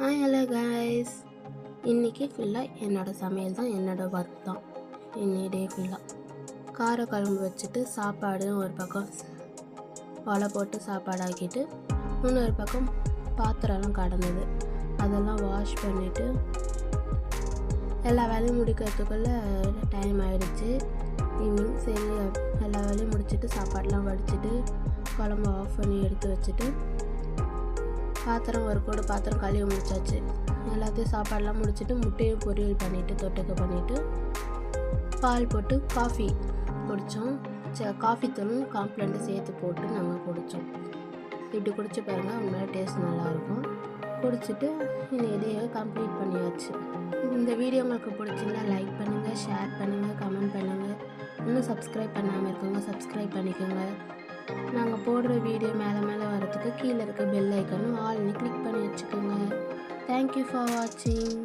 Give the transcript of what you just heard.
Hello guys. இன்றைக்கி ஃபுல்லாக என்னோடய சமையல் தான், என்னோடய ஒர்க் தான். இன்னைக்கு டே ஃபுல்லாக காரக்குழம்பு வச்சுட்டு சாப்பாடு ஒரு பக்கம் ஒலை போட்டு சாப்பாடு ஆக்கிட்டு, இன்னொரு பக்கம் பாத்திரம்லாம் கடந்தது, அதெல்லாம் வாஷ் பண்ணிவிட்டு எல்லா வேலையும் முடிக்கிறதுக்குள்ளே டைம் ஆகிடுச்சு. ஈவினிங் சரி எல்லா வேலையும் முடிச்சுட்டு சாப்பாடெலாம் வடிச்சிட்டு குழம்பு ஆஃப் பண்ணி எடுத்து வச்சுட்டு பாத்திரம் ஒரு கூட பாத்திரம் கழுவி முடிச்சாச்சு. எல்லாத்தையும் சாப்பாடெலாம் முடிச்சுட்டு முட்டையும் பொரியல் பண்ணிவிட்டு தொட்டுக்க பண்ணிவிட்டு பால் போட்டு காஃபி குடித்தோம். காஃபி தூளும் காம்ப்ளண்ட்டு சேர்த்து போட்டு நாங்கள் குடித்தோம். இப்படி குடிச்சு பாருங்கள், உண்மையாக டேஸ்ட் நல்லாயிருக்கும். குடிச்சிட்டு இந்த இதையை கம்ப்ளீட் பண்ணியாச்சு. இந்த வீடியோ உங்களுக்கு பிடிச்சிருந்தா லைக் பண்ணுங்கள், ஷேர் பண்ணுங்கள், கமெண்ட் பண்ணுங்கள். இன்னும் சப்ஸ்கிரைப் பண்ணாமல் இருக்கவங்க சப்ஸ்கிரைப் பண்ணிக்கோங்க. நாங்கள் போடுற வீடியோ மேலே வரதுக்கு கீழே இருக்க பெல் ஐக்கனும் ஆல்னு கிளிக் பண்ணி வச்சுக்கோங்க. தேங்க்யூ ஃபார் வாட்சிங்.